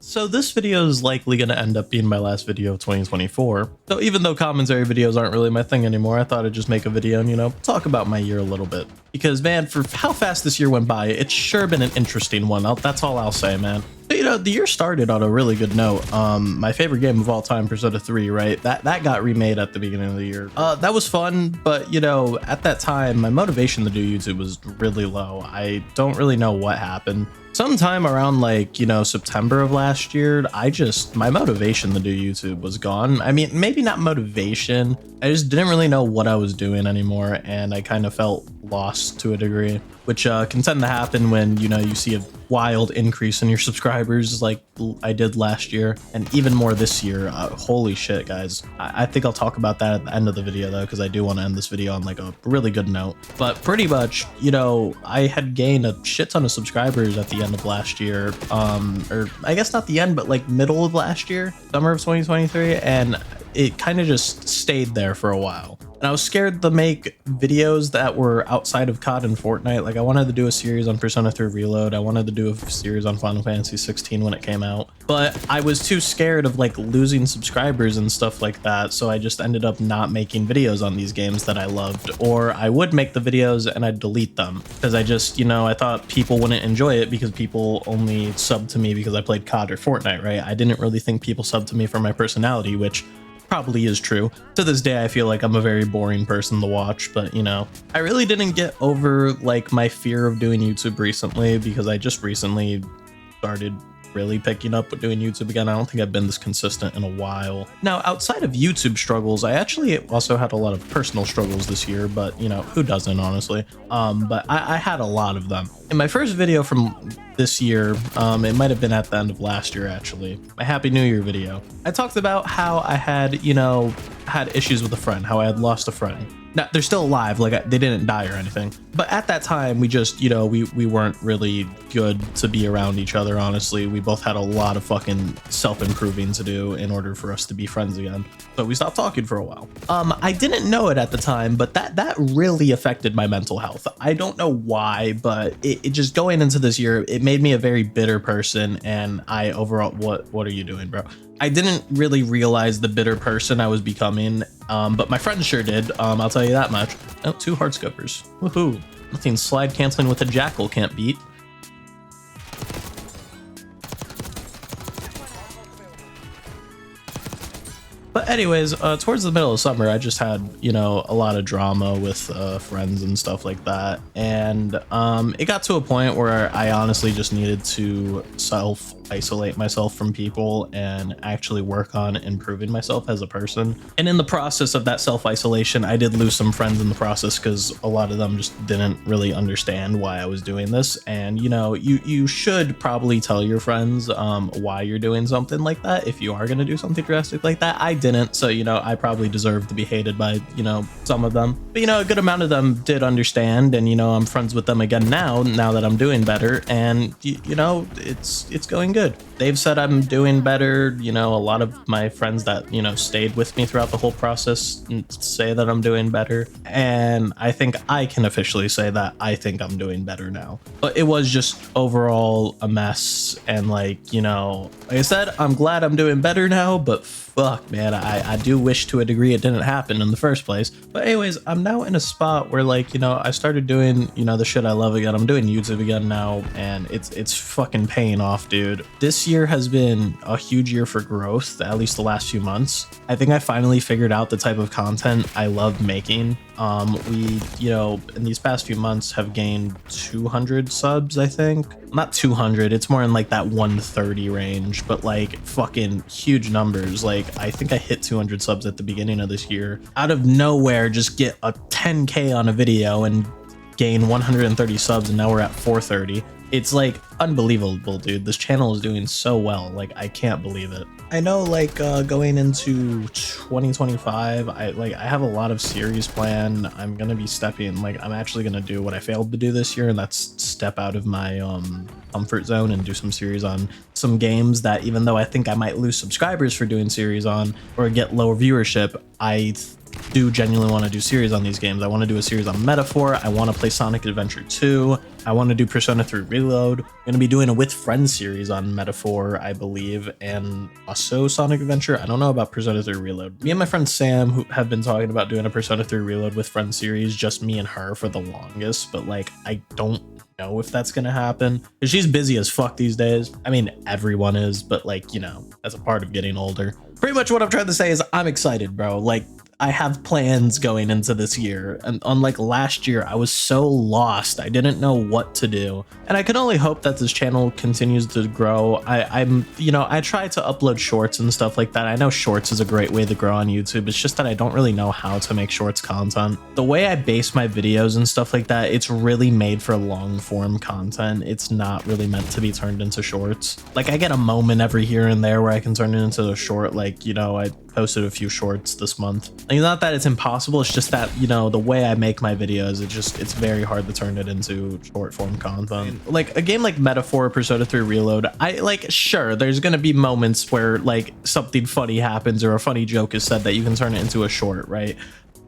So this video is likely going to end up being my last video of 2024. So even though commentary videos aren't really my thing anymore, I thought I'd just make a video and, talk about my year a little bit. Because, man, for how fast this year went by, it's sure been an interesting one. That's all I'll say, man. But, the year started on a really good note. My favorite game of all time, Persona 3, right? That got remade at the beginning of the year. That was fun, but, at that time, my motivation to do YouTube was really low. I don't really know what happened. Sometime around September of last year, my motivation to do YouTube was gone. I mean, maybe not motivation. I just didn't really know what I was doing anymore, and I kind of felt lost to a degree, which can tend to happen when, you see a wild increase in your subscribers like I did last year, and even more this year. Holy shit, guys. I think I'll talk about that at the end of the video, though, because I do want to end this video on a really good note. But pretty much, I had gained a shit ton of subscribers at the end of last year, or I guess not the end, but middle of last year, summer of 2023, and it kind of just stayed there for a while. And I was scared to make videos that were outside of COD and Fortnite. I wanted to do a series on Persona 3 Reload. I wanted to do a series on Final Fantasy 16 when it came out. But I was too scared of losing subscribers and stuff like that. So I just ended up not making videos on these games that I loved. Or I would make the videos and I'd delete them. Because I just, I thought people wouldn't enjoy it because people only subbed to me because I played COD or Fortnite, right? I didn't really think people subbed to me for my personality, which probably is true. To this day, I feel like I'm a very boring person to watch, but I really didn't get over my fear of doing YouTube recently, because I just recently started really picking up with doing YouTube again. I don't think I've been this consistent in a while. Now, outside of YouTube struggles, I actually also had a lot of personal struggles this year, but who doesn't, honestly? But I had a lot of them. In my first video from this year, it might have been at the end of last year, actually, my Happy New Year video, I talked about how I had, had issues with a friend, how I had lost a friend. Now, they're still alive, they didn't die or anything. But at that time, we just, we weren't really good to be around each other, honestly. We both had a lot of fucking self-improving to do in order for us to be friends again. So we stopped talking for a while. I didn't know it at the time, but that really affected my mental health. I don't know why, but it just going into this year, it made me a very bitter person. And I overall, what are you doing, bro? I didn't really realize the bitter person I was becoming, but my friends sure did. I'll tell you that much. Oh, 2 hardscopers. Woohoo. Nothing slide canceling with a jackal can't beat. But anyways, towards the middle of summer, I just had, a lot of drama with friends and stuff like that. And it got to a point where I honestly just needed to self-isolate myself from people and actually work on improving myself as a person. And in the process of that self-isolation, I did lose some friends in the process because a lot of them just didn't really understand why I was doing this. And, you should probably tell your friends why you're doing something like that if you are going to do something drastic like that. I didn't, so I probably deserve to be hated by some of them, but a good amount of them did understand, and I'm friends with them again now that I'm doing better, and it's going good. They've said I'm doing better. A lot of my friends that stayed with me throughout the whole process say that I'm doing better, and I think I can officially say that I think I'm doing better now. But it was just overall a mess, and like I said, I'm glad I'm doing better now, but fuck, man, I do wish to a degree it didn't happen in the first place. But anyways, I'm now in a spot where I started doing, the shit I love again. I'm doing YouTube again now, and it's fucking paying off, dude. This year has been a huge year for growth, at least the last few months. I think I finally figured out the type of content I love making. We, in these past few months have gained 200 subs, I think. Not 200, it's more in that 130 range, but fucking huge numbers. I think I hit 200 subs at the beginning of this year. Out of nowhere, just get a 10K on a video and gain 130 subs, and now we're at 430. It's unbelievable, dude. This channel is doing so well. I can't believe it. I know going into 2025, I have a lot of series planned. I'm gonna be stepping, I'm actually gonna do what I failed to do this year, and that's step out of my comfort zone and do some series on some games that, even though I think I might lose subscribers for doing series on or get lower viewership, I do genuinely want to do series on these games. I want to do a series on Metaphor. I want to play Sonic Adventure 2. I want to do Persona 3 Reload. I'm going to be doing a With Friends series on Metaphor, I believe, and also Sonic Adventure. I don't know about Persona 3 Reload. Me and my friend Sam who have been talking about doing a Persona 3 Reload With Friends series, just me and her for the longest, but like I don't know if that's gonna happen because she's busy as fuck these days. I mean, everyone is, but like, you know, that's a part of getting older. Pretty much what I'm trying to say is I'm excited, bro. Like, I have plans going into this year, and unlike last year, I was so lost. I didn't know what to do, and I can only hope that this channel continues to grow. I'm, you know, I try to upload shorts and stuff like that. I know shorts is a great way to grow on YouTube. It's just that I don't really know how to make shorts content. The way I base my videos and stuff like that, it's really made for long form content. It's not really meant to be turned into shorts. Like, I get a moment every here and there where I can turn it into a short. Like, you know, I posted a few shorts this month. Like, not that it's impossible, it's just that, you know, the way I make my videos, it's very hard to turn it into short form content. Like a game like Metaphor, Persona 3 Reload, I like, sure, there's gonna be moments where like something funny happens or a funny joke is said that you can turn it into a short, right?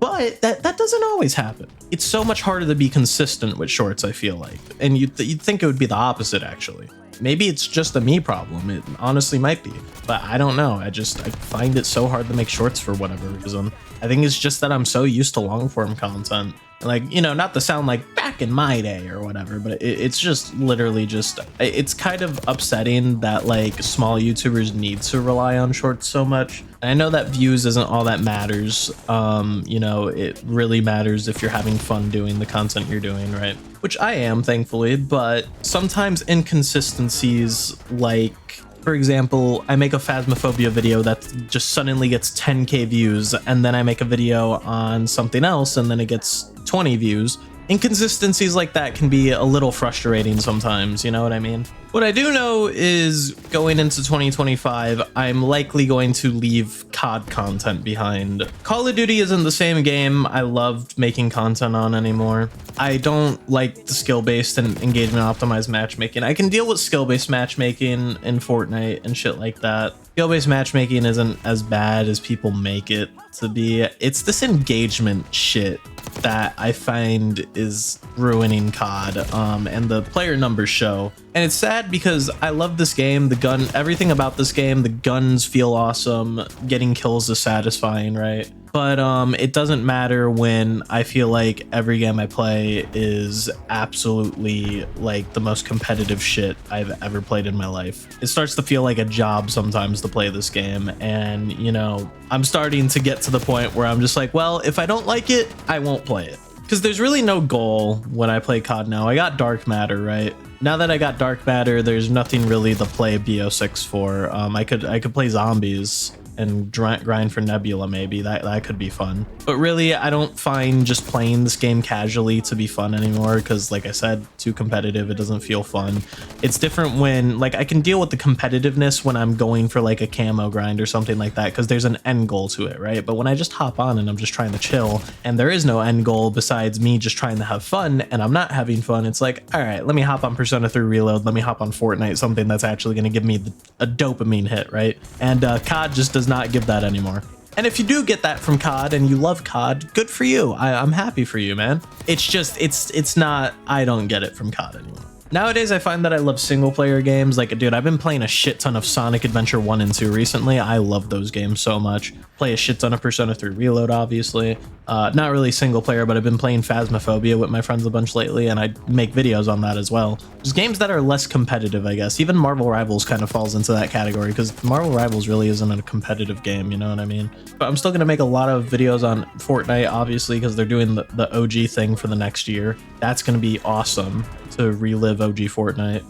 But that doesn't always happen. It's so much harder to be consistent with shorts, I feel like. And you'd think it would be the opposite, actually. Maybe it's just a me problem. It honestly might be, but I don't know. I find it so hard to make shorts for whatever reason. I think it's just that I'm so used to long form content. Like, you know, not to sound like back in my day or whatever, but it's just literally just, it's kind of upsetting that like small YouTubers need to rely on shorts so much. And I know that views isn't all that matters. You know, it really matters if you're having fun doing the content you're doing, right? Which I am, thankfully, but sometimes inconsistencies, like, for example, I make a Phasmophobia video that just suddenly gets 10k views, and then I make a video on something else and then it gets 20 views. Inconsistencies like that can be a little frustrating sometimes, you know what I mean? What I do know is going into 2025, I'm likely going to leave COD content behind. Call of Duty isn't the same game I loved making content on anymore. I don't like the skill-based and engagement optimized matchmaking. I can deal with skill-based matchmaking in Fortnite and shit like that. Skill-based matchmaking isn't as bad as people make it to be. It's this engagement shit that I find is ruining COD, and the player numbers show. And it's sad because I love this game, the gun, everything about this game, the guns feel awesome, getting kills is satisfying, right? But it doesn't matter when I feel like every game I play is absolutely like the most competitive shit I've ever played in my life. It starts to feel like a job sometimes to play this game, and you know, I'm starting to get to the point where I'm just like, well, if I don't like it, I won't play it. Because there's really no goal when I play COD now. I got Dark Matter, right? Now that I got Dark Matter, there's nothing really to play BO6 for. I could play zombies and grind for Nebula, maybe. That could be fun. But really, I don't find just playing this game casually to be fun anymore, because like I said, too competitive, it doesn't feel fun. It's different when, like, I can deal with the competitiveness when I'm going for like a camo grind or something like that, because there's an end goal to it, right? But when I just hop on and I'm just trying to chill, and there is no end goal besides me just trying to have fun, and I'm not having fun, it's like, all right, let me hop on Persona 3 Reload, let me hop on Fortnite, something that's actually going to give me a dopamine hit, right? And COD just does not give that anymore. And if you do get that from COD and you love COD, good for you. I'm happy for you, man. It's just, it's not, I don't get it from COD anymore. Nowadays, I find that I love single player games. Like, dude, I've been playing a shit ton of Sonic Adventure 1 and 2 recently. I love those games so much. Play a shit ton of Persona 3 Reload, obviously. Not really single player, but I've been playing Phasmophobia with my friends a bunch lately, and I make videos on that as well. Just games that are less competitive, I guess. Even Marvel Rivals kind of falls into that category, because Marvel Rivals really isn't a competitive game, you know what I mean? But I'm still going to make a lot of videos on Fortnite, obviously, because they're doing the OG thing for the next year. That's going to be awesome to relive OG Fortnite.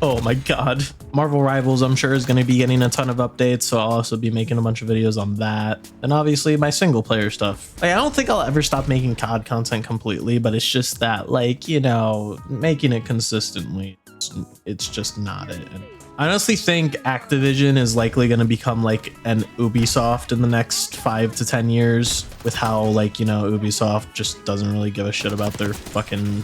Oh my god. Marvel Rivals, I'm sure, is going to be getting a ton of updates, so I'll also be making a bunch of videos on that. And obviously my single player stuff. Like, I don't think I'll ever stop making COD content completely, but it's just that, like, you know, making it consistently, it's just not it. And I honestly think Activision is likely going to become like an Ubisoft in the next 5 to 10 years, with how, like, you know, Ubisoft just doesn't really give a shit about their fucking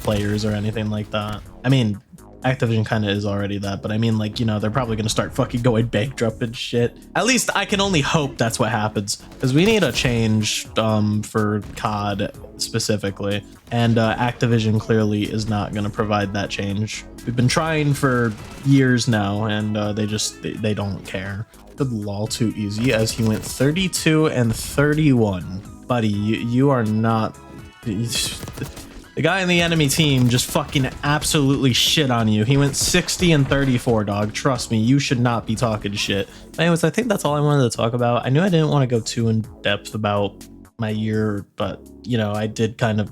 players or anything like that. I mean, Activision kind of is already that, but I mean, like, you know, they're probably going to start fucking going bankrupt and shit. At least I can only hope that's what happens, because we need a change for COD specifically, and Activision clearly is not going to provide that change. We've been trying for years now, and they don't care. Good lol, too easy, as he went 32 and 31. Buddy, you are not... The guy in the enemy team just fucking absolutely shit on you. He went 60 and 34, dog. Trust me, you should not be talking shit. Anyways, I think that's all I wanted to talk about. I knew I didn't want to go too in depth about my year, but, you know, I did kind of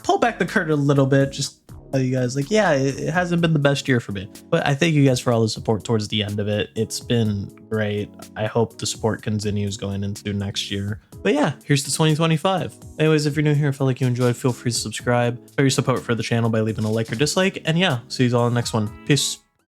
pull back the curtain a little bit, just tell you guys, like, yeah, it hasn't been the best year for me, but I thank you guys for all the support towards the end of it. It's been great. I hope the support continues going into next year. But yeah, here's to 2025. Anyways, if you're new here and feel like you enjoyed, feel free to subscribe. Show your support for the channel by leaving a like or dislike. And yeah, see you all in the next one. Peace.